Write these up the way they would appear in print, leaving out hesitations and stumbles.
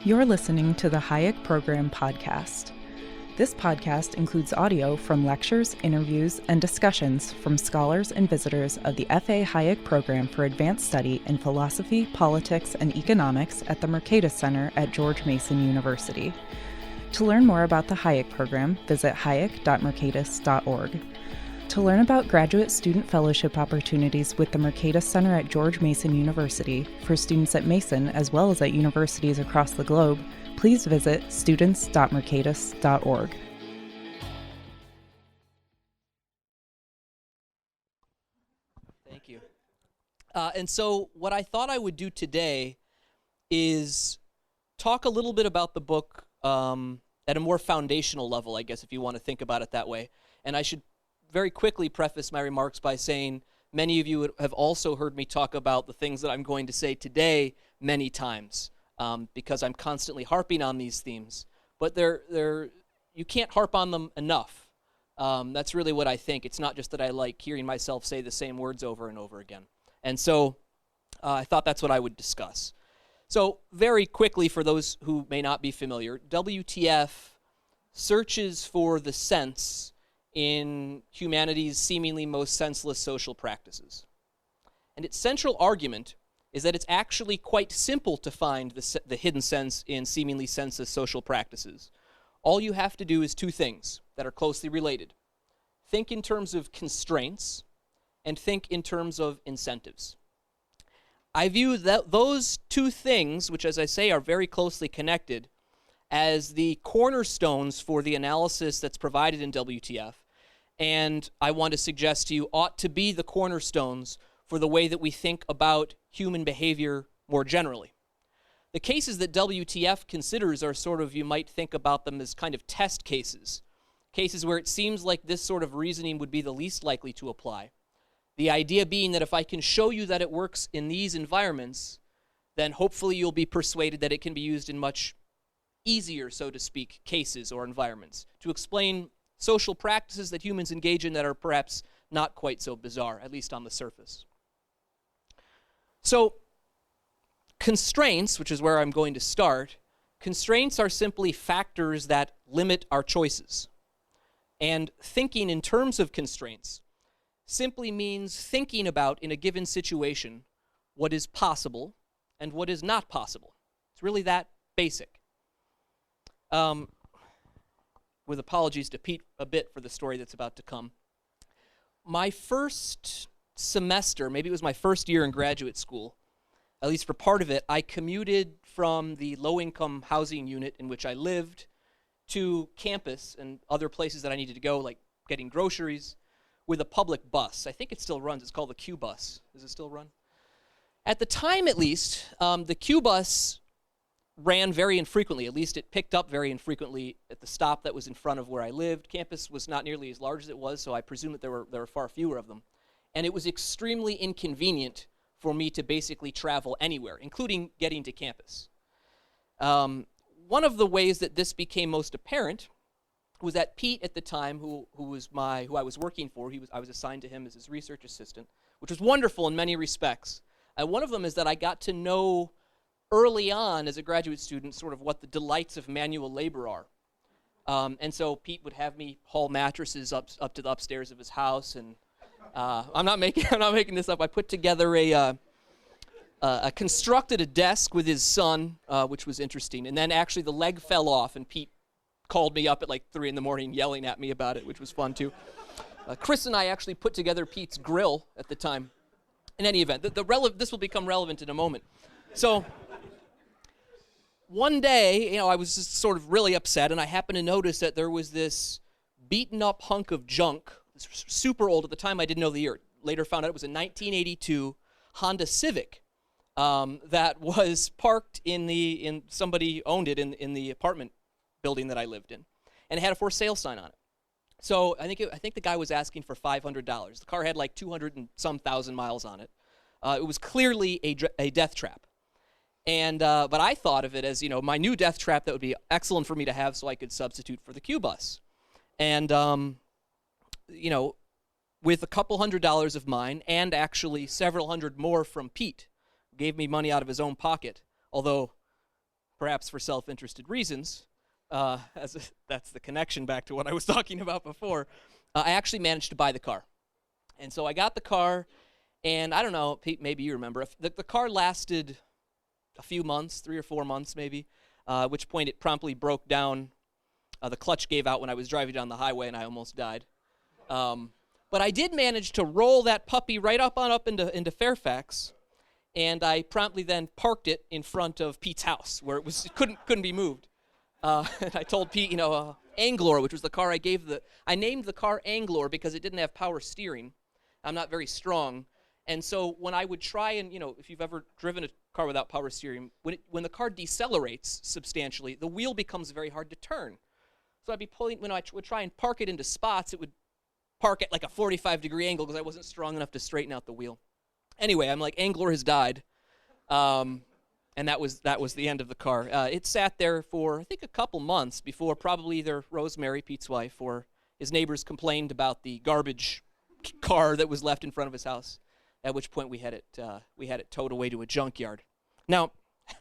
You're listening to the Hayek Program podcast. This podcast includes audio from lectures, interviews, and discussions from scholars and visitors of the F.A. Hayek Program for Advanced Study in Philosophy, Politics, and Economics at the Mercatus Center at George Mason University. To learn more about the Hayek Program, visit hayek.mercatus.org. To learn about graduate student fellowship opportunities with the Mercatus Center at George Mason University for students at Mason as well as at universities across the globe, please visit students.mercatus.org. Thank you. And so what I thought I would do today is talk a little bit about the book at a more foundational level, I guess, if you want to think about it that way. And I should very quickly preface my remarks by saying many of you have also heard me talk about the things that I'm going to say today many times because I'm constantly harping on these themes. But you can't harp on them enough. That's really what I think. It's not just that I like hearing myself say the same words over and over again. And so I thought that's what I would discuss. So very quickly, for those who may not be familiar, WTF searches for the sense in humanity's seemingly most senseless social practices. And its central argument is that it's actually quite simple to find the hidden sense in seemingly senseless social practices. All you have to do is two things that are closely related. Think in terms of constraints and think in terms of incentives. I view those two things, which as I say are very closely connected, as the cornerstones for the analysis that's provided in WTF, and I want to suggest to you ought to be the cornerstones for the way that we think about human behavior more generally. The cases that WTF considers are sort of, you might think about them as kind of test cases, cases where it seems like this sort of reasoning would be the least likely to apply. The idea being that if I can show you that it works in these environments, then hopefully you'll be persuaded that it can be used in much easier, so to speak, cases or environments to explain social practices that humans engage in that are perhaps not quite so bizarre, at least on the surface. So, constraints, which is where I'm going to start, constraints are simply factors that limit our choices. And thinking in terms of constraints simply means thinking about, in a given situation, what is possible and what is not possible. It's really that basic. With apologies to Pete a bit for the story that's about to come. My first semester, maybe it was my first year in graduate school, at least for part of it, I commuted from the low-income housing unit in which I lived to campus and other places that I needed to go, like getting groceries, with a public bus. I think it still runs. It's called the Q bus. Does it still run? At the time, at least, the Q bus ran very infrequently. At least it picked up very infrequently at the stop that was in front of where I lived. Campus was not nearly as large as it was, so I presume that there were far fewer of them. And it was extremely inconvenient for me to basically travel anywhere, including getting to campus. One of the ways that this became most apparent was that Pete at the time, who I was working for, I was assigned to him as his research assistant, which was wonderful in many respects. One of them is that I got to know early on as a graduate student sort of what the delights of manual labor are. And so Pete would have me haul mattresses up to the upstairs of his house, and I'm not making this up. I put together constructed a desk with his son, which was interesting. And then actually the leg fell off, and Pete called me up at like 3 a.m. yelling at me about it, which was fun too. Chris and I actually put together Pete's grill at the time. In any event, this will become relevant in a moment. So one day, I was just sort of really upset, and I happened to notice that there was this beaten up hunk of junk, super old. At the time I didn't know the year. Later found out it was a 1982 Honda Civic that was parked somebody owned it in the apartment building that I lived in, and it had a for sale sign on it. So I think the guy was asking for $500. The car had like 200 and some thousand miles on it. It was clearly a death trap. And but I thought of it as, my new death trap that would be excellent for me to have so I could substitute for the Q bus. And, with a couple $100 of mine and actually several hundred more from Pete, gave me money out of his own pocket, although perhaps for self-interested reasons, that's the connection back to what I was talking about before, I actually managed to buy the car. And so I got the car, and I don't know, Pete, maybe you remember, the car lasted a few months, 3 or 4 months maybe, at which point it promptly broke down. The clutch gave out when I was driving down the highway, and I almost died. But I did manage to roll that puppy right up into Fairfax, and I promptly then parked it in front of Pete's house, where it couldn't be moved. And I told Pete, Anglor, which was the car I named the car Anglor because it didn't have power steering. I'm not very strong. And so when I would try and, if you've ever driven a car without power steering, when the car decelerates substantially, the wheel becomes very hard to turn. So I'd be pulling, when I would try and park it into spots, it would park at like a 45-degree angle because I wasn't strong enough to straighten out the wheel. Anyway, I'm like, Anglor has died. And that was the end of the car. It sat there for, I think, a couple months before probably either Rosemary, Pete's wife, or his neighbors complained about the garbage car that was left in front of his house, at which point we had it towed away to a junkyard. Now,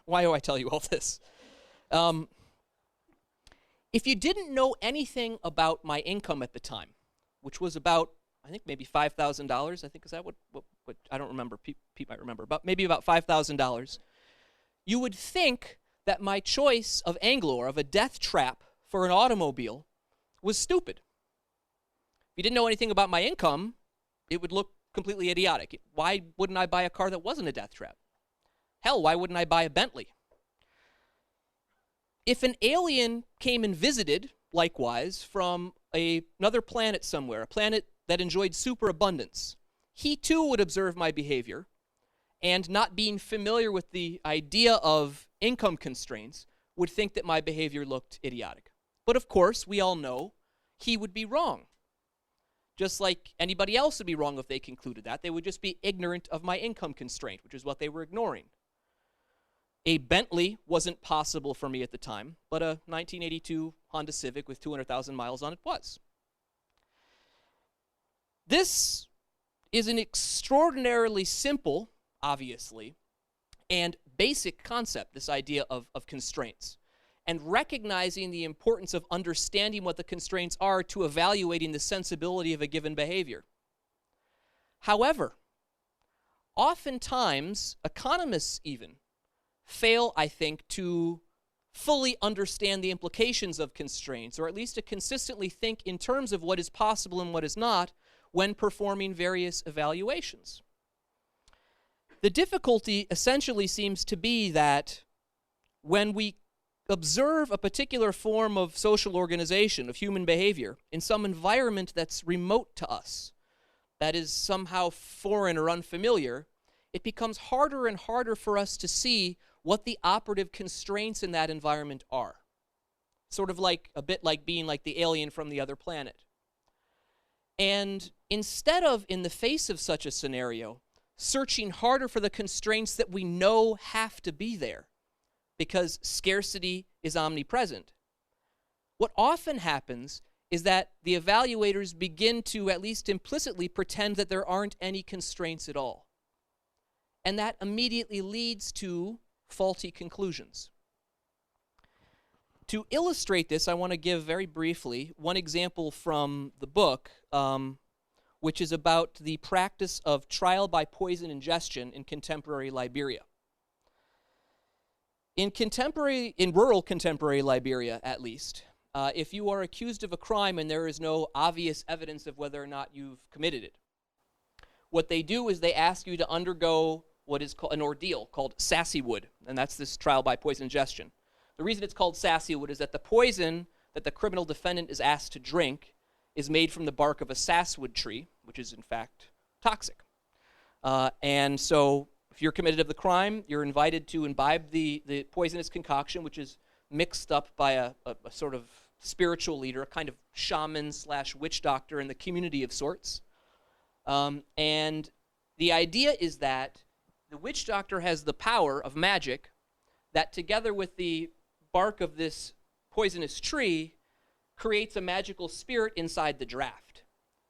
why do I tell you all this? If you didn't know anything about my income at the time, which was about, I think maybe $5,000, I think, is that what I don't remember, Pete might remember, but maybe about $5,000, you would think that my choice of Anglor, of a death trap for an automobile, was stupid. If you didn't know anything about my income, it would look completely idiotic. Why wouldn't I buy a car that wasn't a death trap? Hell, why wouldn't I buy a Bentley? If an alien came and visited, likewise, from another planet somewhere, a planet that enjoyed superabundance, he too would observe my behavior, and not being familiar with the idea of income constraints, would think that my behavior looked idiotic. But of course, we all know he would be wrong. Just like anybody else would be wrong if they concluded that. They would just be ignorant of my income constraint, which is what they were ignoring. A Bentley wasn't possible for me at the time, but a 1982 Honda Civic with 200,000 miles on it was. This is an extraordinarily simple, obviously, and basic concept, this idea of constraints, and recognizing the importance of understanding what the constraints are to evaluating the sensibility of a given behavior. However, oftentimes, economists even fail, I think, to fully understand the implications of constraints, or at least to consistently think in terms of what is possible and what is not when performing various evaluations. The difficulty essentially seems to be that when we observe a particular form of social organization, of human behavior, in some environment that's remote to us, that is somehow foreign or unfamiliar, it becomes harder and harder for us to see what the operative constraints in that environment are. Sort of like, a bit like being like the alien from the other planet. And instead of, in the face of such a scenario, searching harder for the constraints that we know have to be there, because scarcity is omnipresent, what often happens is that the evaluators begin to, at least implicitly, pretend that there aren't any constraints at all. And that immediately leads to faulty conclusions. To illustrate this, I want to give very briefly one example from the book, which is about the practice of trial by poison ingestion in contemporary Liberia. In rural contemporary Liberia, at least, if you are accused of a crime and there is no obvious evidence of whether or not you've committed it, what they do is they ask you to undergo what is called an ordeal called sassywood, and that's this trial by poison ingestion. The reason it's called sassywood is that the poison that the criminal defendant is asked to drink is made from the bark of a sasswood tree, which is in fact toxic. And so if you're committed of the crime, you're invited to imbibe the poisonous concoction, which is mixed up by a sort of spiritual leader, a kind of shaman/witch doctor in the community of sorts. And the idea is that the witch doctor has the power of magic that, together with the bark of this poisonous tree, creates a magical spirit inside the draft,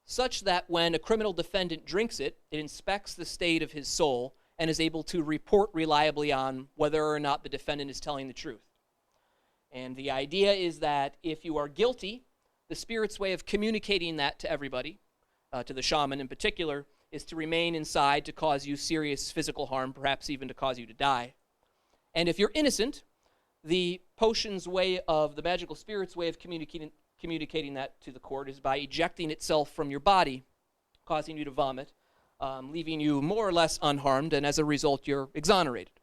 such that when a criminal defendant drinks it, it inspects the state of his soul and is able to report reliably on whether or not the defendant is telling the truth. And the idea is that if you are guilty, the spirit's way of communicating that to everybody, to the shaman in particular, is to remain inside to cause you serious physical harm, perhaps even to cause you to die. And if you're innocent, the potion's way of, the magical spirit's way of communicating that to the court is by ejecting itself from your body, causing you to vomit, leaving you more or less unharmed, and as a result, you're exonerated.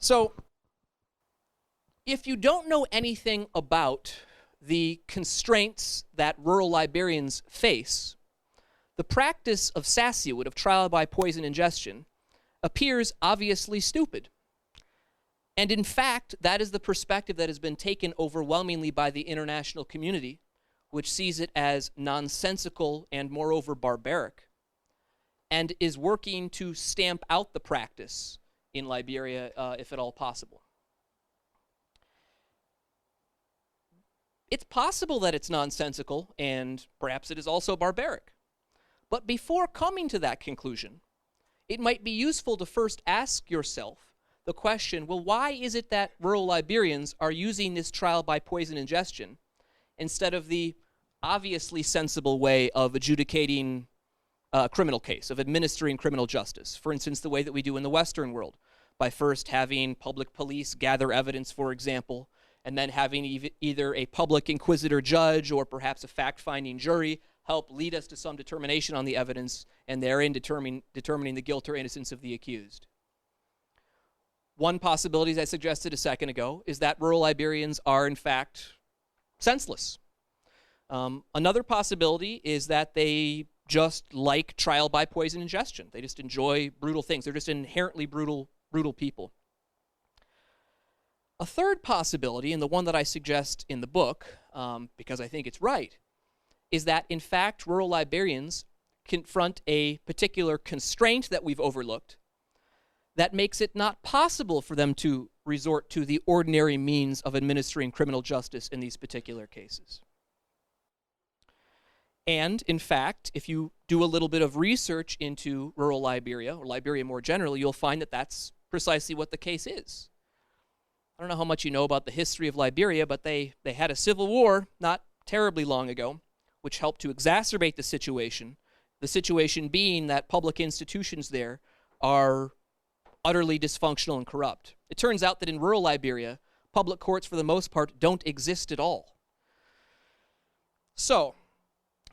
So, if you don't know anything about the constraints that rural Liberians face, the practice of sassywood, of trial by poison ingestion, appears obviously stupid. And in fact, that is the perspective that has been taken overwhelmingly by the international community, which sees it as nonsensical and moreover barbaric, and is working to stamp out the practice in Liberia, if at all possible. It's possible that it's nonsensical, and perhaps it is also barbaric. But before coming to that conclusion, it might be useful to first ask yourself the question, well, why is it that rural Liberians are using this trial by poison ingestion instead of the obviously sensible way of adjudicating a criminal case, of administering criminal justice? For instance, the way that we do in the Western world, by first having public police gather evidence, for example, and then having either a public inquisitor judge or perhaps a fact-finding jury help lead us to some determination on the evidence, and therein determining the guilt or innocence of the accused. One possibility, as I suggested a second ago, is that rural Liberians are in fact senseless. Another possibility is that they just like trial by poison ingestion. They just enjoy brutal things. They're just inherently brutal people. A third possibility, and the one that I suggest in the book, because I think it's right, is that in fact rural Liberians confront a particular constraint that we've overlooked that makes it not possible for them to resort to the ordinary means of administering criminal justice in these particular cases. And in fact, if you do a little bit of research into rural Liberia, or Liberia more generally, you'll find that that's precisely what the case is. I don't know how much you know about the history of Liberia, but they had a civil war not terribly long ago, which helped to exacerbate the situation being that public institutions there are utterly dysfunctional and corrupt. It turns out that in rural Liberia, public courts for the most part don't exist at all. So,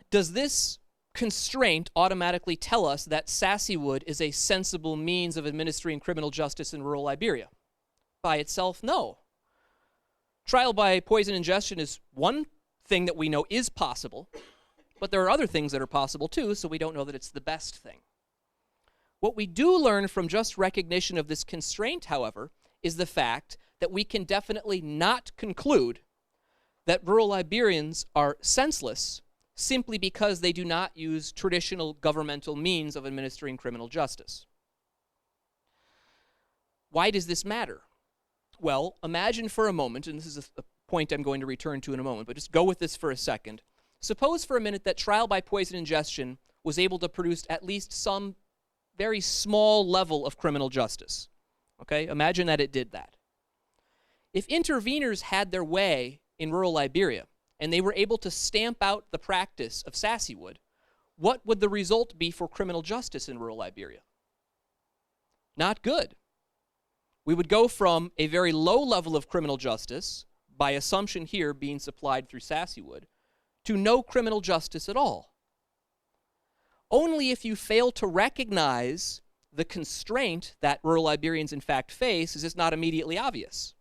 does this constraint automatically tell us that sassywood is a sensible means of administering criminal justice in rural Liberia? By itself, no. Trial by poison ingestion is one thing that we know is possible, but there are other things that are possible too, so we don't know that it's the best thing. What we do learn from just recognition of this constraint, however, is the fact that we can definitely not conclude that rural Liberians are senseless simply because they do not use traditional governmental means of administering criminal justice. Why does this matter? Well, imagine for a moment, and this is a point I'm going to return to in a moment, but just go with this for a second. Suppose for a minute that trial by poison ingestion was able to produce at least some very small level of criminal justice. Okay, imagine that it did that. If interveners had their way in rural Liberia, and they were able to stamp out the practice of sassywood, what would the result be for criminal justice in rural Liberia? Not good. We would go from a very low level of criminal justice, by assumption here being supplied through sassywood, to no criminal justice at all. Only if you fail to recognize the constraint that rural Liberians in fact face is this not immediately obvious.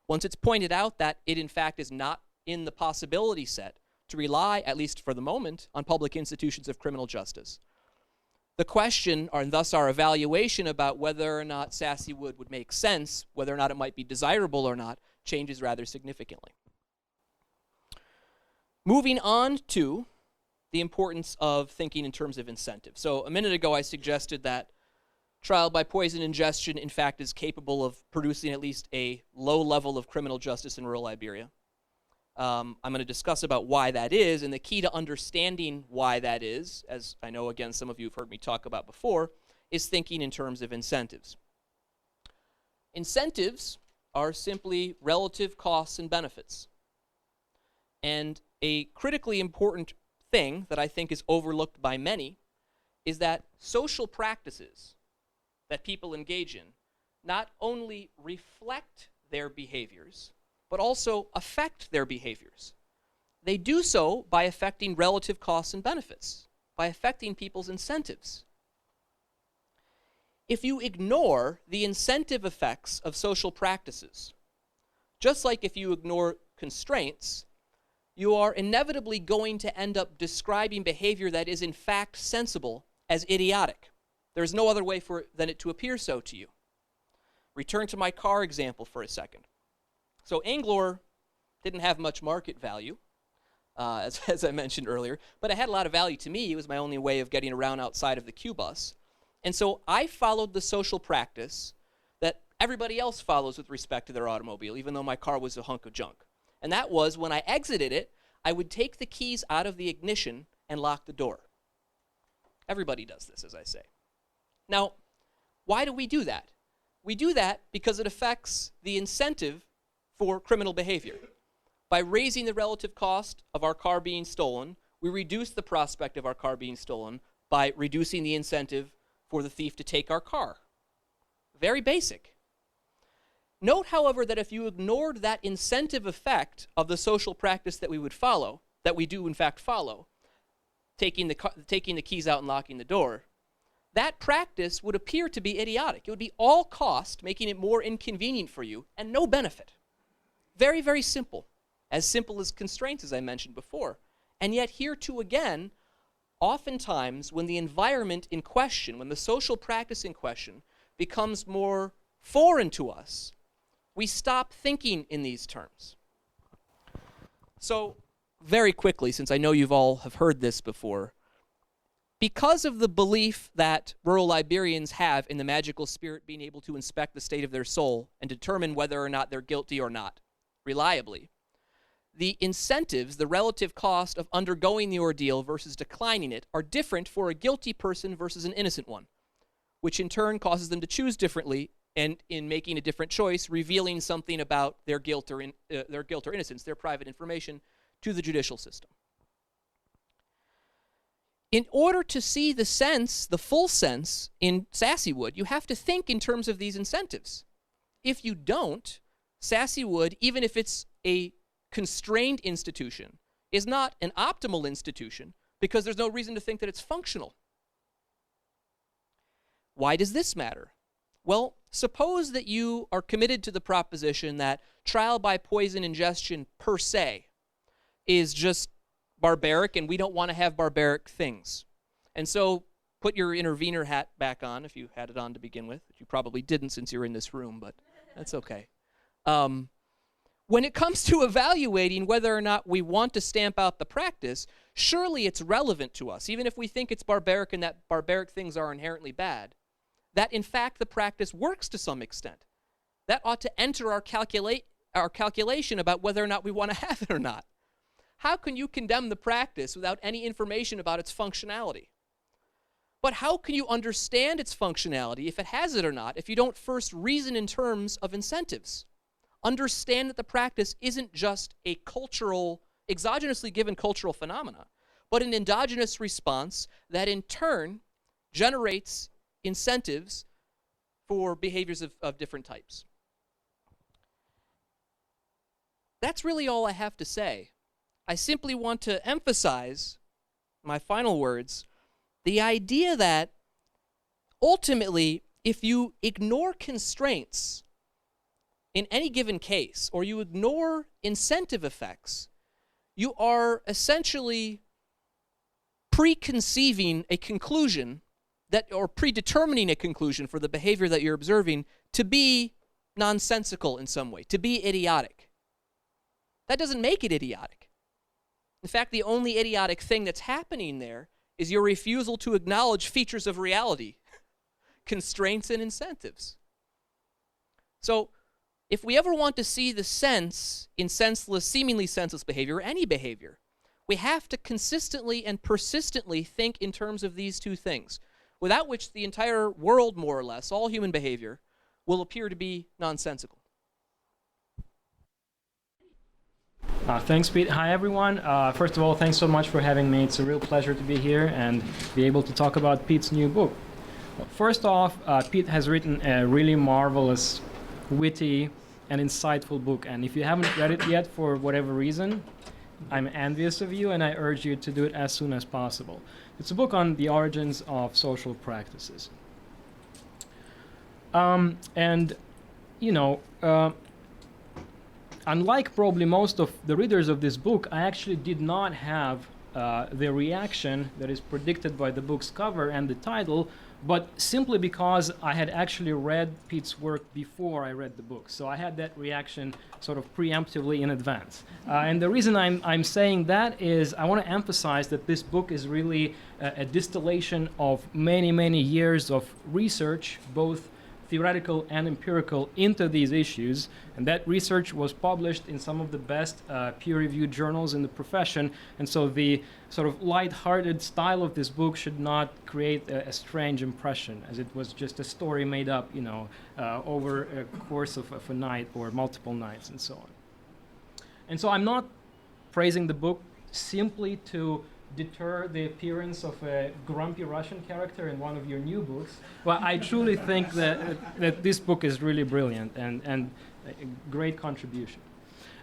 Once it's pointed out that it in fact is not in the possibility set to rely, at least for the moment, on public institutions of criminal justice, the question, and thus our evaluation about whether or not sassywood would make sense, whether or not it might be desirable or not, changes rather significantly. Moving on to the importance of thinking in terms of incentive. So a minute ago I suggested that trial by poison ingestion in fact is capable of producing at least a low level of criminal justice in rural Liberia. I'm going to discuss about why that is, and the key to understanding why that is, as I know again some of you have heard me talk about before, is thinking in terms of incentives. Incentives are simply relative costs and benefits. And a critically important thing that I think is overlooked by many is that social practices that people engage in not only reflect their behaviors, but also affect their behaviors. They do so by affecting relative costs and benefits, by affecting people's incentives. If you ignore the incentive effects of social practices, just like if you ignore constraints, you are inevitably going to end up describing behavior that is in fact sensible as idiotic. There's no other way than it to appear so to you. Return to my car example for a second. So Anglor didn't have much market value, as I mentioned earlier, but it had a lot of value to me. It was my only way of getting around outside of the Q bus. And so I followed the social practice that everybody else follows with respect to their automobile, even though my car was a hunk of junk. And that was, when I exited it, I would take the keys out of the ignition and lock the door. Everybody does this, as I say. Now, why do we do that? We do that because it affects the incentive for criminal behavior. By raising the relative cost of our car being stolen, we reduce the prospect of our car being stolen by reducing the incentive for the thief to take our car. Very basic. Note, however, that if you ignored that incentive effect of the social practice that we would follow, that we do in fact follow, taking the keys out and locking the door, that practice would appear to be idiotic. It would be all cost, making it more inconvenient for you, and no benefit. Very, very simple. As simple as constraints, as I mentioned before. And yet here too again, oftentimes when the environment in question, when the social practice in question becomes more foreign to us, we stop thinking in these terms. So, very quickly, since I know you've all have heard this before, because of the belief that rural Liberians have in the magical spirit being able to inspect the state of their soul and determine whether or not they're guilty or not, reliably, the incentives, the relative cost of undergoing the ordeal versus declining it, are different for a guilty person versus an innocent one, which in turn causes them to choose differently, and in making a different choice, revealing something about their guilt or innocence, their private information, to the judicial system. In order to see the sense, the full sense, in Sassywood, you have to think in terms of these incentives. If you don't, Sassywood, even if it's a constrained institution, is not an optimal institution because there's no reason to think that it's functional. Why does this matter? Well, suppose that you are committed to the proposition that trial by poison ingestion per se is just barbaric and we don't want to have barbaric things. And so put your intervener hat back on if you had it on to begin with. You probably didn't since you're in this room, but that's okay. When it comes to evaluating whether or not we want to stamp out the practice, surely it's relevant to us, even if we think it's barbaric and that barbaric things are inherently bad, that in fact the practice works to some extent. That ought to enter our calculation about whether or not we want to have it or not. How can you condemn the practice without any information about its functionality? But how can you understand its functionality, if it has it or not, if you don't first reason in terms of incentives? Understand that the practice isn't just a cultural, exogenously given cultural phenomena, but an endogenous response that in turn generates incentives for behaviors of different types. That's really all I have to say. I simply want to emphasize, my final words, the idea that ultimately, if you ignore constraints in any given case, or you ignore incentive effects, you are essentially preconceiving a conclusion or predetermining a conclusion for the behavior that you're observing to be nonsensical in some way, to be idiotic. That doesn't make it idiotic. In fact, the only idiotic thing that's happening there is your refusal to acknowledge features of reality, constraints and incentives. So, if we ever want to see the sense in senseless, seemingly senseless behavior, or any behavior, we have to consistently and persistently think in terms of these two things, without which the entire world, more or less, all human behavior, will appear to be nonsensical. Thanks, Pete. Hi, everyone. First of all, thanks so much for having me. It's a real pleasure to be here and be able to talk about Pete's new book. First off, Pete has written a really marvelous, witty, and insightful book. And if you haven't read it yet for whatever reason, I'm envious of you, and I urge you to do it as soon as possible. It's a book on the origins of social practices. And, you know, unlike probably most of the readers of this book, I actually did not have the reaction that is predicted by the book's cover and the title, but simply because I had actually read Pete's work before I read the book. So I had that reaction sort of preemptively in advance. And the reason I'm saying that is I want to emphasize that this book is really a distillation of many, many years of research, both theoretical and empirical, into these issues, and that research was published in some of the best peer-reviewed journals in the profession. And so the sort of light-hearted style of this book should not create a strange impression, as it was just a story made up, you know, over a course of a night or multiple nights and so on. And so I'm not praising the book simply to deter the appearance of a grumpy Russian character in one of your new books. Well, I truly think that this book is really brilliant and a great contribution.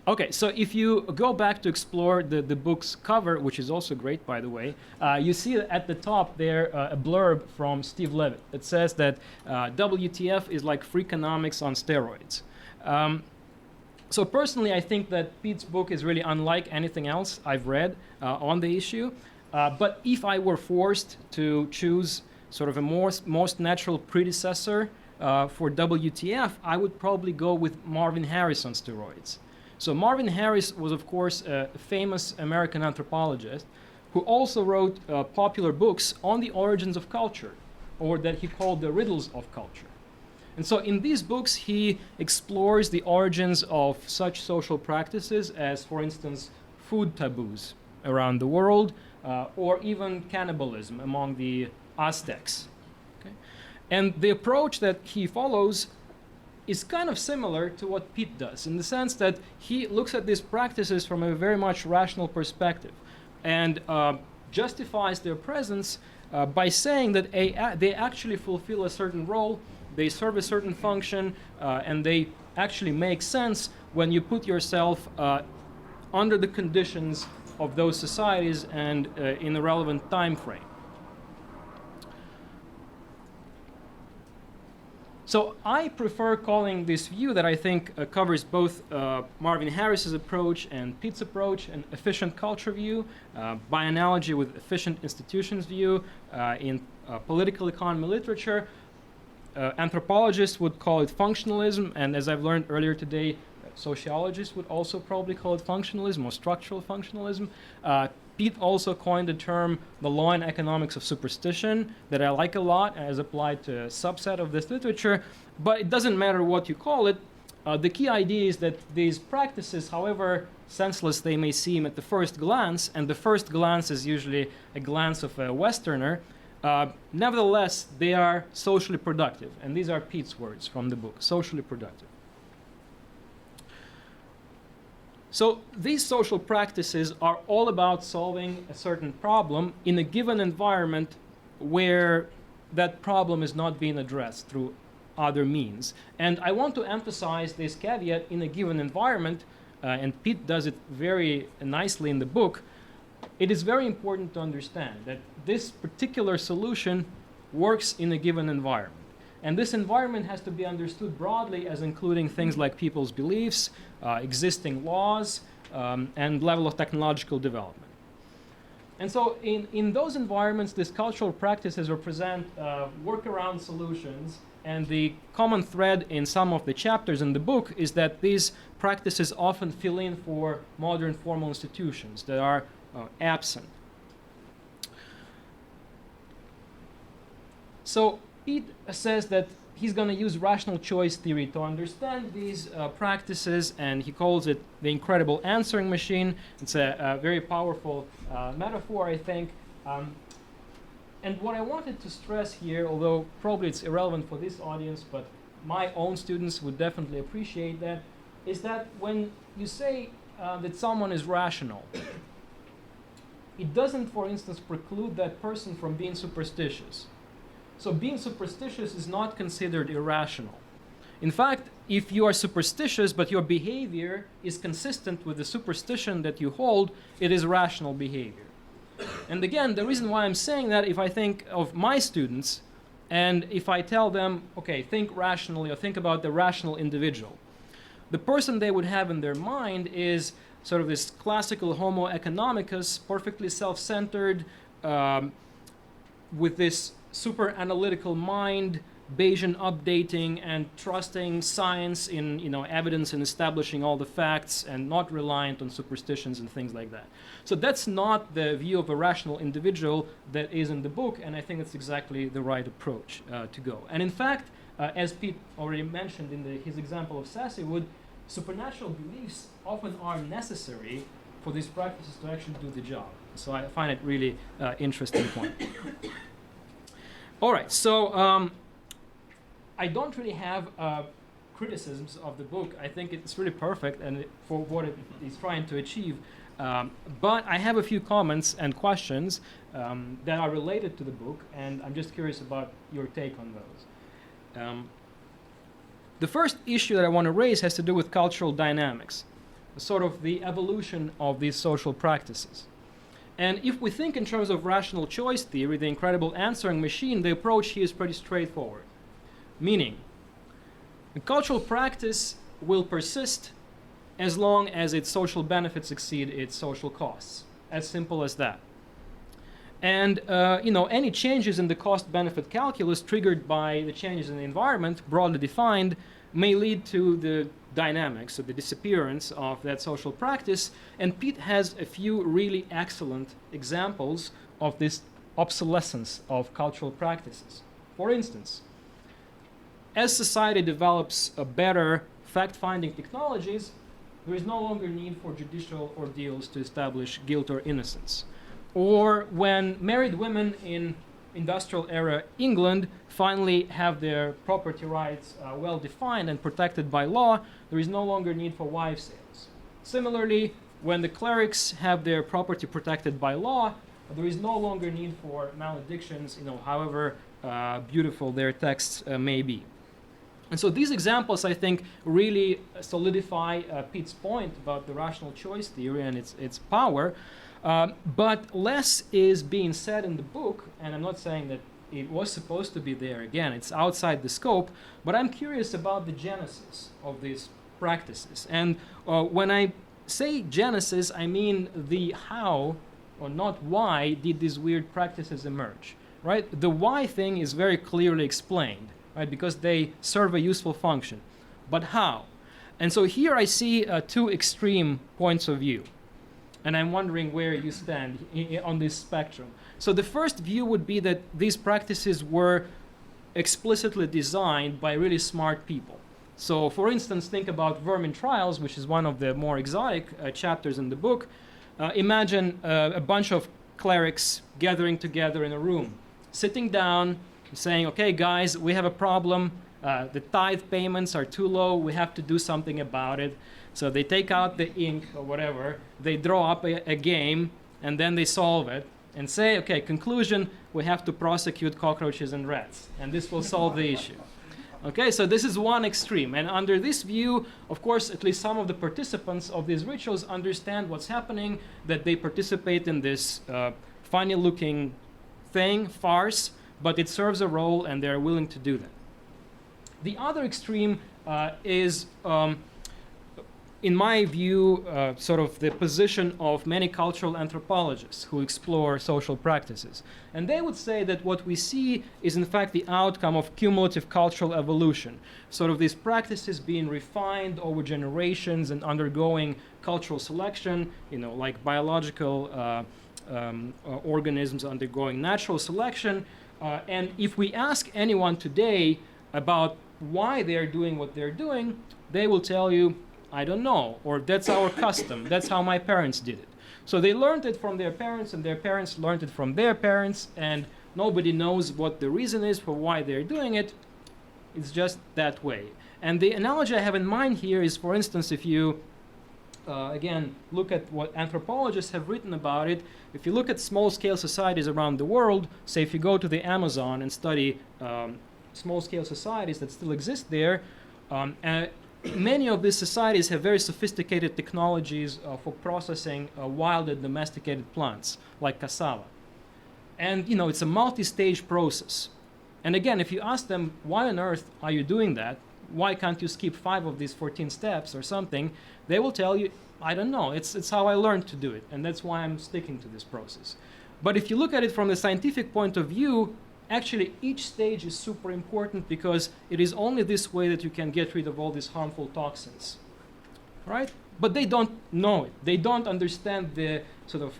Okay, so if you go back to explore the book's cover, which is also great, by the way, you see at the top there a blurb from Steve Levitt that says that WTF is like Freakonomics on steroids. So personally, I think that Pete's book is really unlike anything else I've read on the issue. But if I were forced to choose sort of a most natural predecessor for WTF, I would probably go with Marvin Harris on steroids. So Marvin Harris was, of course, a famous American anthropologist who also wrote popular books on the origins of culture, or that he called the riddles of culture. And so in these books, he explores the origins of such social practices as, for instance, food taboos around the world, or even cannibalism among the Aztecs. Okay? And the approach that he follows is kind of similar to what Pete does, in the sense that he looks at these practices from a very much rational perspective and justifies their presence by saying that they actually fulfill a certain role, they serve a certain function, and they actually make sense when you put yourself under the conditions of those societies and in a relevant time frame. So I prefer calling this view that I think covers both Marvin Harris's approach and Pete's approach an efficient culture view, by analogy with efficient institutions view in political economy literature. Anthropologists would call it functionalism, and as I've learned earlier today, sociologists would also probably call it functionalism or structural functionalism. Pete also coined the term the law and economics of superstition that I like a lot as applied to a subset of this literature, but it doesn't matter what you call it. The key idea is that these practices, however senseless they may seem at the first glance, and the first glance is usually a glance of a Westerner, nevertheless, they are socially productive. And these are Pete's words from the book, socially productive. So these social practices are all about solving a certain problem in a given environment where that problem is not being addressed through other means. And I want to emphasize this caveat, in a given environment, and Pete does it very nicely in the book. It is very important to understand that this particular solution works in a given environment. And this environment has to be understood broadly as including things like people's beliefs, existing laws, and level of technological development. And so in those environments, these cultural practices represent workaround solutions. And the common thread in some of the chapters in the book is that these practices often fill in for modern formal institutions that are absent. So Pete says that he's going to use rational choice theory to understand these practices, and he calls it the incredible answering machine. It's a very powerful metaphor, I think. And what I wanted to stress here, although probably it's irrelevant for this audience, but my own students would definitely appreciate that, is that when you say that someone is rational, it doesn't, for instance, preclude that person from being superstitious. So being superstitious is not considered irrational. In fact, if you are superstitious but your behavior is consistent with the superstition that you hold, it is rational behavior. And again, the reason why I'm saying that, if I think of my students and if I tell them, okay, think rationally or think about the rational individual, the person they would have in their mind is sort of this classical Homo economicus, perfectly self-centered, with this super analytical mind, Bayesian updating and trusting science in evidence and establishing all the facts and not reliant on superstitions and things like that. So that's not the view of a rational individual that is in the book, and I think it's exactly the right approach to go. And in fact, as Pete already mentioned in his example of Sassywood, supernatural beliefs often are necessary for these practices to actually do the job. So I find it really interesting point. All right, so I don't really have criticisms of the book. I think it's really perfect and for what it is trying to achieve. But I have a few comments and questions that are related to the book, and I'm just curious about your take on those. The first issue that I want to raise has to do with cultural dynamics, sort of the evolution of these social practices. And if we think in terms of rational choice theory, the incredible answering machine, the approach here is pretty straightforward. Meaning, a cultural practice will persist as long as its social benefits exceed its social costs. As simple as that. And any changes in the cost-benefit calculus triggered by the changes in the environment, broadly defined, may lead to the dynamics, so the disappearance of that social practice. And Pete has a few really excellent examples of this obsolescence of cultural practices. For instance, as society develops better fact-finding technologies, there is no longer need for judicial ordeals to establish guilt or innocence. Or when married women in industrial era England finally have their property rights well defined and protected by law, there is no longer need for wife sales. Similarly, when the clerics have their property protected by law, there is no longer need for maledictions, however beautiful their texts may be. And so these examples, I think, really solidify Pete's point about the rational choice theory and its power. But less is being said in the book, and I'm not saying that it was supposed to be there. Again, it's outside the scope, but I'm curious about the genesis of these practices. And when I say genesis, I mean the how, or not why, did these weird practices emerge, right? The why thing is very clearly explained, right, because they serve a useful function. But how? And so here I see two extreme points of view. And I'm wondering where you stand on this spectrum. So the first view would be that these practices were explicitly designed by really smart people. So for instance, think about vermin trials, which is one of the more exotic chapters in the book. Imagine a bunch of clerics gathering together in a room, sitting down, saying, okay, guys, we have a problem. The tithe payments are too low. We have to do something about it. So they take out the ink or whatever, they draw up a game, and then they solve it and say, okay, conclusion, we have to prosecute cockroaches and rats, and this will solve the issue. Okay, so this is one extreme. And under this view, of course, at least some of the participants of these rituals understand what's happening, that they participate in this funny-looking thing, farce, but it serves a role, and they're willing to do that. The other extreme is, in my view, sort of the position of many cultural anthropologists who explore social practices. And they would say that what we see is, in fact, the outcome of cumulative cultural evolution, sort of these practices being refined over generations and undergoing cultural selection, like biological organisms undergoing natural selection. And if we ask anyone today about why they're doing what they're doing, they will tell you, I don't know, or that's our custom, that's how my parents did it. So they learned it from their parents, and their parents learned it from their parents, and nobody knows what the reason is for why they're doing it. It's just that way. And the analogy I have in mind here is, for instance, if you again, look at what anthropologists have written about it. If you look at small-scale societies around the world, say if you go to the Amazon and study small-scale societies that still exist there, many of these societies have very sophisticated technologies for processing wild and domesticated plants, like cassava. And, it's a multi-stage process. And again, if you ask them, why on earth are you doing that? Why can't you skip 5 of these 14 steps or something? They will tell you, I don't know. It's how I learned to do it. And that's why I'm sticking to this process. But if you look at it from the scientific point of view, actually each stage is super important because it is only this way that you can get rid of all these harmful toxins. Right? But they don't know it. They don't understand the sort of,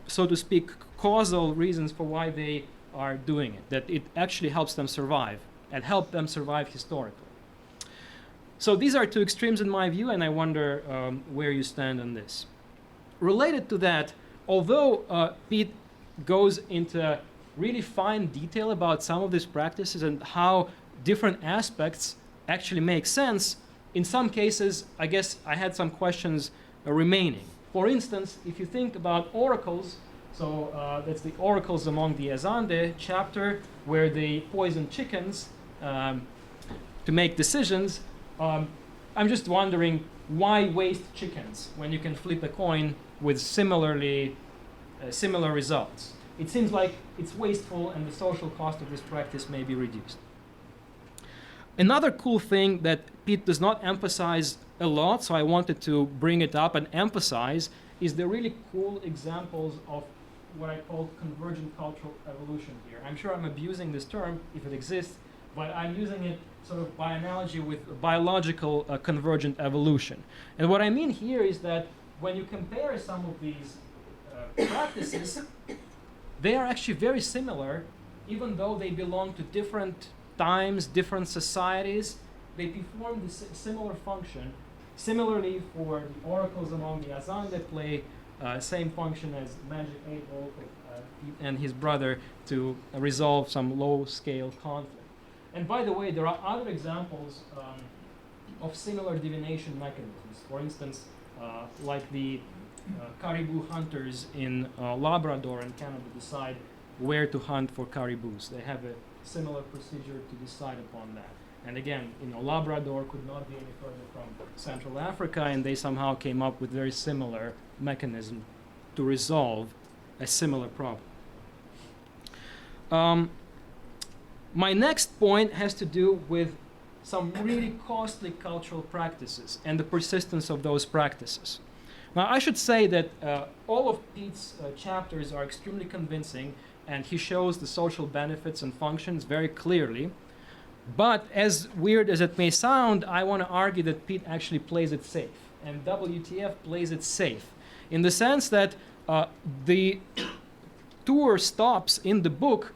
so to speak, causal reasons for why they are doing it, that it actually helps them survive and helped them survive historically. So these are two extremes in my view, and I wonder where you stand on this. Related to that, although Pete goes into really fine detail about some of these practices and how different aspects actually make sense, in some cases, I guess I had some questions remaining. For instance, if you think about oracles, so that's the oracles among the Azande chapter, where they poison chickens to make decisions. I'm just wondering, why waste chickens when you can flip a coin with similar results? It seems like it's wasteful and the social cost of this practice may be reduced. Another cool thing that Pete does not emphasize a lot, so I wanted to bring it up and emphasize, is the really cool examples of what I call convergent cultural evolution here. I'm sure I'm abusing this term if it exists, but I'm using it sort of by analogy with biological convergent evolution. And what I mean here is that when you compare some of these practices, they are actually very similar, even though they belong to different times, different societies. They perform this similar function. Similarly, for the oracles among the Azande play same function as Magic 8 Oracle and his brother to resolve some low-scale conflict. And by the way, there are other examples of similar divination mechanisms. For instance, like the caribou hunters in Labrador and Canada decide where to hunt for caribous. They have a similar procedure to decide upon that. And again, Labrador could not be any further from Central Africa, and they somehow came up with very similar mechanism to resolve a similar problem. My next point has to do with some really costly cultural practices and the persistence of those practices. Now, I should say that all of Pete's chapters are extremely convincing, and he shows the social benefits and functions very clearly. But as weird as it may sound, I want to argue that Pete actually plays it safe, and WTF plays it safe, in the sense that the tour stops in the book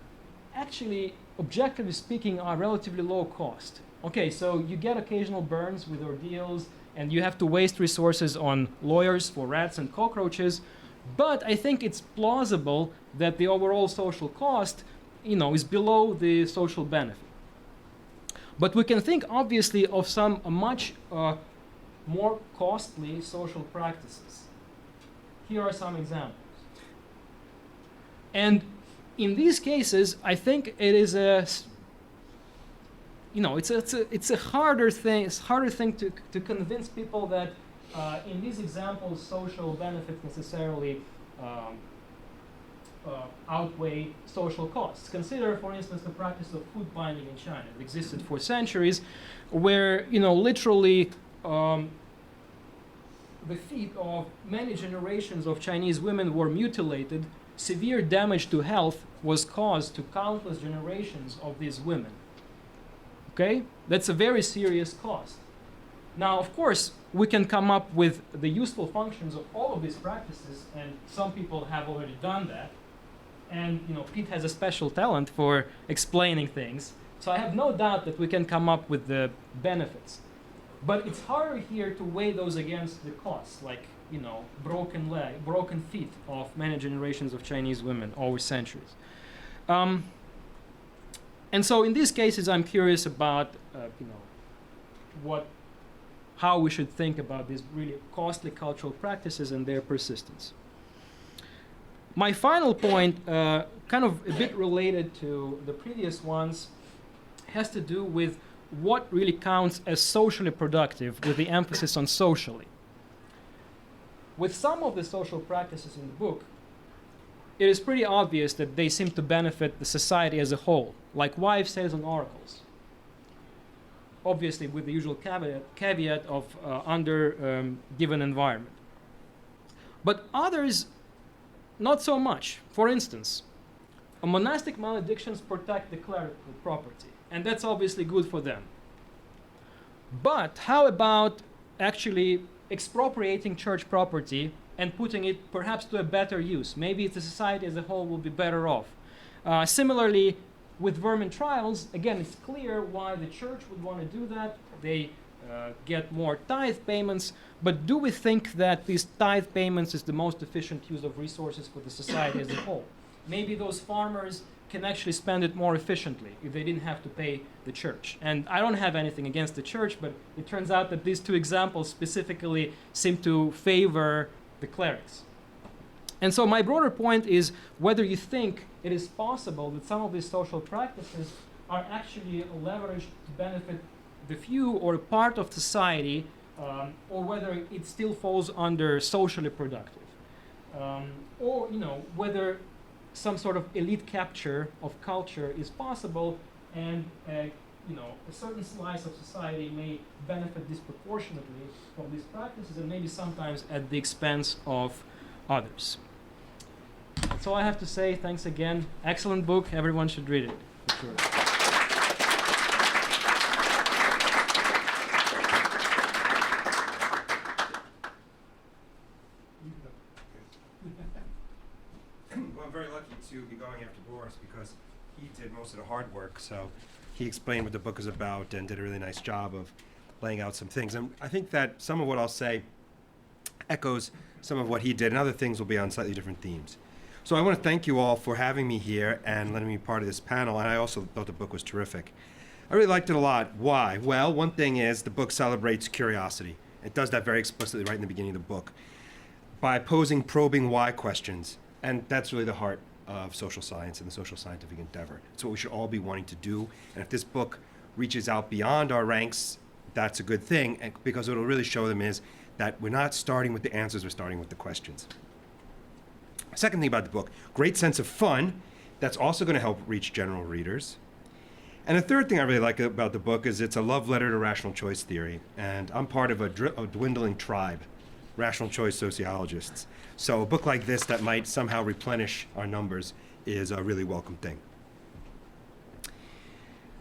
actually, objectively speaking, are relatively low cost. Okay, so you get occasional burns with ordeals, and you have to waste resources on lawyers for rats and cockroaches, but I think it's plausible that the overall social cost, is below the social benefit. But we can think, obviously, of some much more costly social practices. Here are some examples. And in these cases, I think it is it's a harder thing. It's harder thing to convince people that in these examples, social benefits necessarily outweigh social costs. Consider, for instance, the practice of food binding in China. It existed for centuries, where literally the feet of many generations of Chinese women were mutilated. Severe damage to health was caused to countless generations of these women. Okay, that's a very serious cost. Now, of course, we can come up with the useful functions of all of these practices, and some people have already done that. And Pete has a special talent for explaining things, so I have no doubt that we can come up with the benefits. But it's harder here to weigh those against the costs, like broken leg, broken feet of many generations of Chinese women over centuries. And so in these cases, I'm curious about how we should think about these really costly cultural practices and their persistence. My final point, kind of a bit related to the previous ones, has to do with what really counts as socially productive, with the emphasis on socially. With some of the social practices in the book, it is pretty obvious that they seem to benefit the society as a whole, like wives' tales and oracles. Obviously, with the usual caveat of under given environment. But others, not so much. For instance, monastic maledictions protect the clerical property, and that's obviously good for them. But how about actually expropriating church property and putting it perhaps to a better use? Maybe the society as a whole will be better off. Similarly, with vermin trials, again, it's clear why the church would want to do that. They get more tithe payments, but do we think that these tithe payments is the most efficient use of resources for the society as a whole? Maybe those farmers can actually spend it more efficiently if they didn't have to pay the church. And I don't have anything against the church, but it turns out that these two examples specifically seem to favor the clerics. And so my broader point is whether you think it is possible that some of these social practices are actually leveraged to benefit the few or a part of society, or whether it still falls under socially productive, or whether some sort of elite capture of culture is possible, and a certain slice of society may benefit disproportionately from these practices, and maybe sometimes at the expense of others. That's all I have to say. Thanks again. Excellent book. Everyone should read it, for sure. Well, I'm very lucky to be going after Boris because he did most of the hard work. So he explained what the book is about and did a really nice job of laying out some things. And I think that some of what I'll say echoes some of what he did, and other things will be on slightly different themes. So I want to thank you all for having me here and letting me be part of this panel. And I also thought the book was terrific. I really liked it a lot. Why? Well, one thing is the book celebrates curiosity. It does that very explicitly right in the beginning of the book by posing probing why questions. And that's really the heart of social science and the social scientific endeavor. It's what we should all be wanting to do. And if this book reaches out beyond our ranks, that's a good thing, because what it'll really show them is that we're not starting with the answers, we're starting with the questions. Second thing about the book, great sense of fun. That's also going to help reach general readers. And the third thing I really like about the book is it's a love letter to rational choice theory. And I'm part of a dwindling tribe, rational choice sociologists. So a book like this that might somehow replenish our numbers is a really welcome thing.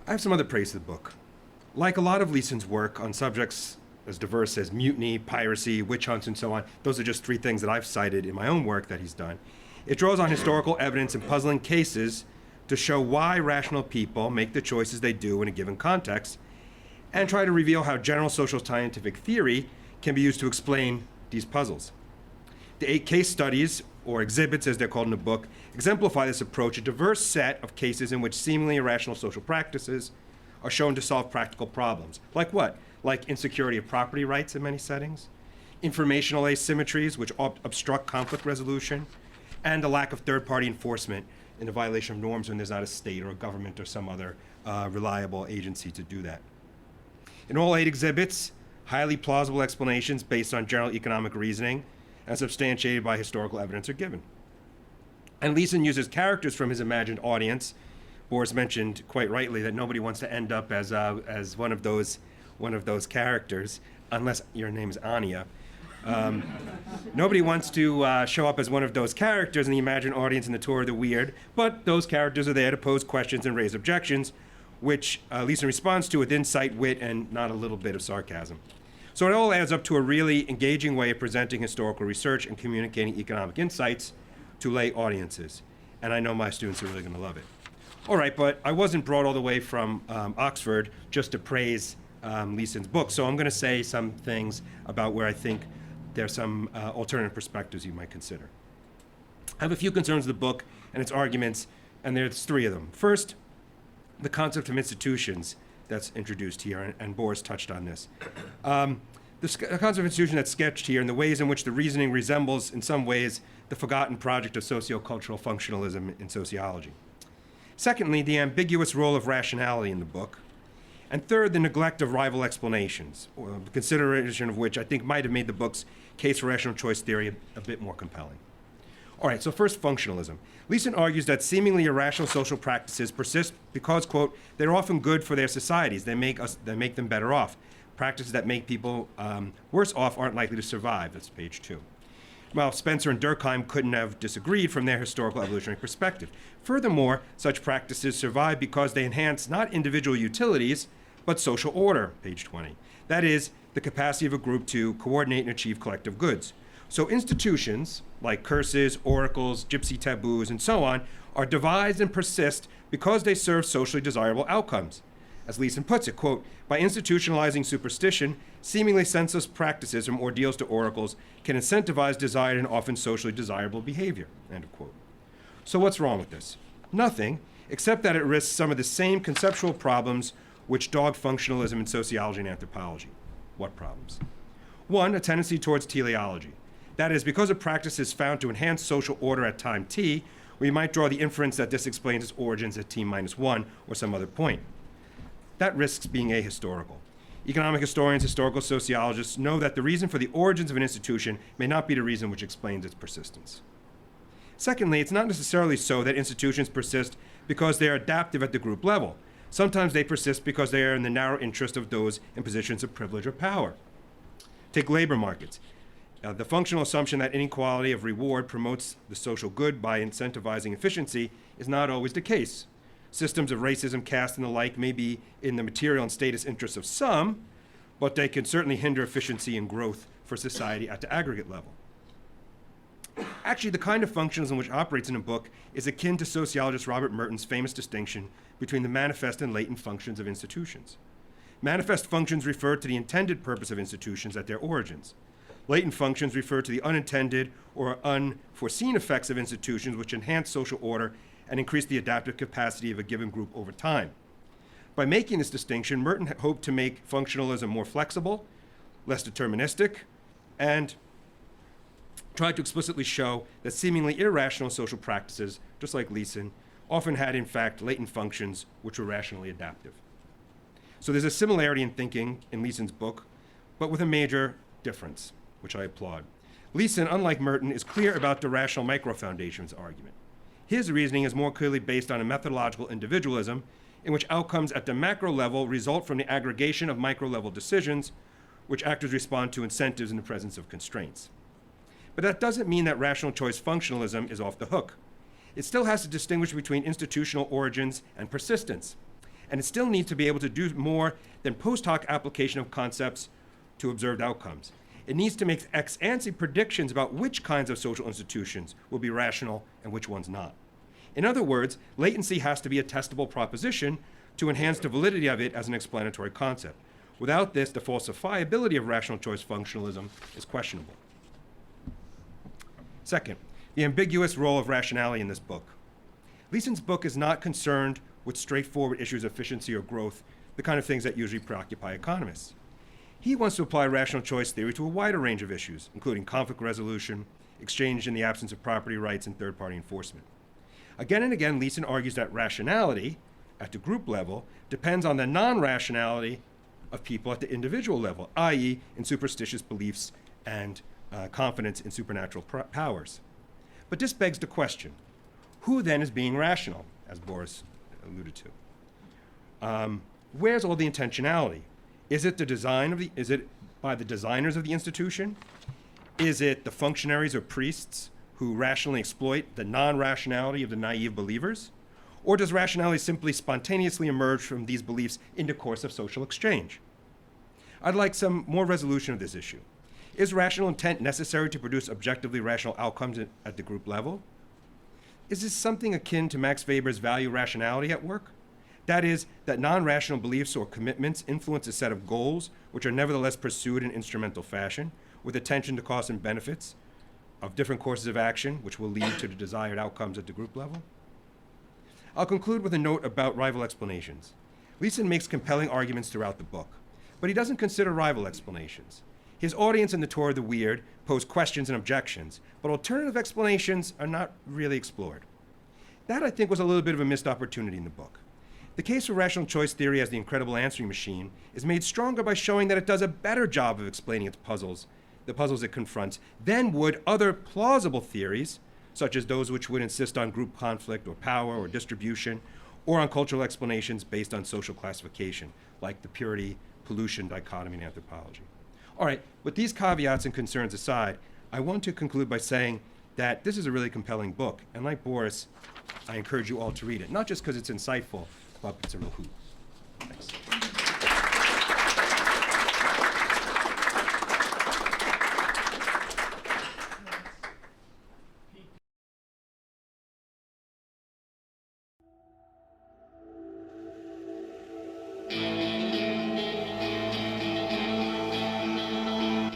I have some other praise to the book. Like a lot of Leeson's work on subjects as diverse as mutiny, piracy, witch hunts, and so on. Those are just three things that I've cited in my own work that he's done. It draws on historical evidence and puzzling cases to show why rational people make the choices they do in a given context, and try to reveal how general social scientific theory can be used to explain these puzzles. The 8 case studies, or exhibits as they're called in the book, exemplify this approach, a diverse set of cases in which seemingly irrational social practices are shown to solve practical problems. Like what? Like insecurity of property rights in many settings, informational asymmetries which obstruct conflict resolution, and the lack of third-party enforcement in the violation of norms when there's not a state or a government or some other reliable agency to do that. In all 8 exhibits, highly plausible explanations based on general economic reasoning and substantiated by historical evidence are given. And Leeson uses characters from his imagined audience. Boris mentioned quite rightly that nobody wants to end up as one of those characters, unless your name is Anya. Nobody wants to show up as one of those characters in the imagined audience in the Tour of the Weird, but those characters are there to pose questions and raise objections, which Leeson responds to with insight, wit, and not a little bit of sarcasm. So it all adds up to a really engaging way of presenting historical research and communicating economic insights to lay audiences. And I know my students are really going to love it. All right, but I wasn't brought all the way from Oxford just to praise Leeson's book. So I'm going to say some things about where I think there's some alternative perspectives you might consider. I have a few concerns with the book and its arguments, and there's 3 of them. First, the concept of institutions that's introduced here, and Boris touched on this. The concept of institution that's sketched here and the ways in which the reasoning resembles, in some ways, the forgotten project of sociocultural functionalism in sociology. Secondly, the ambiguous role of rationality in the book. And third, the neglect of rival explanations, the consideration of which I think might have made the book's case for rational choice theory a bit more compelling. All right, so first, functionalism. Leeson argues that seemingly irrational social practices persist because, quote, they're often good for their societies. They make them better off. Practices that make people worse off aren't likely to survive. That's page 2. Well, Spencer and Durkheim couldn't have disagreed from their historical evolutionary perspective. Furthermore, such practices survive because they enhance not individual utilities, but social order, page 20. That is, the capacity of a group to coordinate and achieve collective goods. So institutions, like curses, oracles, gypsy taboos, and so on, are devised and persist because they serve socially desirable outcomes. As Leeson puts it, quote, by institutionalizing superstition, seemingly senseless practices from ordeals to oracles can incentivize desired and often socially desirable behavior, end of quote. So what's wrong with this? Nothing, except that it risks some of the same conceptual problems which dog functionalism in sociology and anthropology. What problems? One, a tendency towards teleology. That is, because a practice is found to enhance social order at time t, we might draw the inference that this explains its origins at t-1 or some other point. That risks being ahistorical. Economic historians, historical sociologists know that the reason for the origins of an institution may not be the reason which explains its persistence. Secondly, it's not necessarily so that institutions persist because they are adaptive at the group level. Sometimes they persist because they are in the narrow interest of those in positions of privilege or power. Take labor markets. The functional assumption that inequality of reward promotes the social good by incentivizing efficiency is not always the case. Systems of racism, caste, and the like may be in the material and status interests of some, but they can certainly hinder efficiency and growth for society at the aggregate level. Actually, the kind of functionalism which operates in a book is akin to sociologist Robert Merton's famous distinction between the manifest and latent functions of institutions. Manifest functions refer to the intended purpose of institutions at their origins. Latent functions refer to the unintended or unforeseen effects of institutions which enhance social order and increase the adaptive capacity of a given group over time. By making this distinction, Merton hoped to make functionalism more flexible, less deterministic, and tried to explicitly show that seemingly irrational social practices, just like Leeson, often had in fact latent functions which were rationally adaptive. So there's a similarity in thinking in Leeson's book, but with a major difference, which I applaud. Leeson, unlike Merton, is clear about the rational micro-foundations argument. His reasoning is more clearly based on a methodological individualism in which outcomes at the macro level result from the aggregation of micro-level decisions which actors respond to incentives in the presence of constraints. But that doesn't mean that rational choice functionalism is off the hook. It still has to distinguish between institutional origins and persistence. And it still needs to be able to do more than post hoc application of concepts to observed outcomes. It needs to make ex ante predictions about which kinds of social institutions will be rational and which ones not. In other words, latency has to be a testable proposition to enhance the validity of it as an explanatory concept. Without this, the falsifiability of rational choice functionalism is questionable. Second, the ambiguous role of rationality in this book. Leeson's book is not concerned with straightforward issues of efficiency or growth, the kind of things that usually preoccupy economists. He wants to apply rational choice theory to a wider range of issues, including conflict resolution, exchange in the absence of property rights, and third-party enforcement. Again and again, Leeson argues that rationality at the group level depends on the non-rationality of people at the individual level, i.e., in superstitious beliefs and confidence in supernatural powers. But this begs the question, who then is being rational, as Boris alluded to? Where's all the intentionality? Is it is it by the designers of the institution? Is it the functionaries or priests who rationally exploit the non-rationality of the naive believers? Or does rationality simply spontaneously emerge from these beliefs in the course of social exchange? I'd like some more resolution of this issue. Is rational intent necessary to produce objectively rational outcomes at the group level? Is this something akin to Max Weber's value rationality at work? That is, that non-rational beliefs or commitments influence a set of goals which are nevertheless pursued in instrumental fashion, with attention to costs and benefits of different courses of action, which will lead to the desired outcomes at the group level. I'll conclude with a note about rival explanations. Leeson makes compelling arguments throughout the book, but he doesn't consider rival explanations. His audience in the tour of the weird pose questions and objections, but alternative explanations are not really explored. That, I think, was a little bit of a missed opportunity in the book. The case for rational choice theory as the incredible answering machine is made stronger by showing that it does a better job of explaining its puzzles, the puzzles it confronts, than would other plausible theories, such as those which would insist on group conflict or power or distribution, or on cultural explanations based on social classification, like the purity-pollution dichotomy in anthropology. All right, with these caveats and concerns aside, I want to conclude by saying that this is a really compelling book, and like Boris, I encourage you all to read it, not just because it's insightful, but it's a real hoot. Thanks.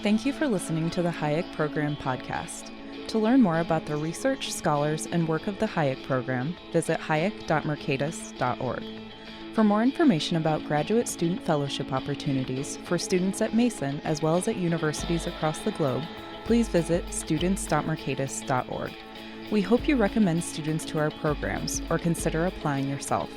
Thank you for listening to the Hayek Program podcast. To learn more about the research, scholars, and work of the Hayek Program, visit hayek.mercatus.org. For more information about graduate student fellowship opportunities for students at Mason as well as at universities across the globe, please visit students.mercatus.org. We hope you recommend students to our programs or consider applying yourself.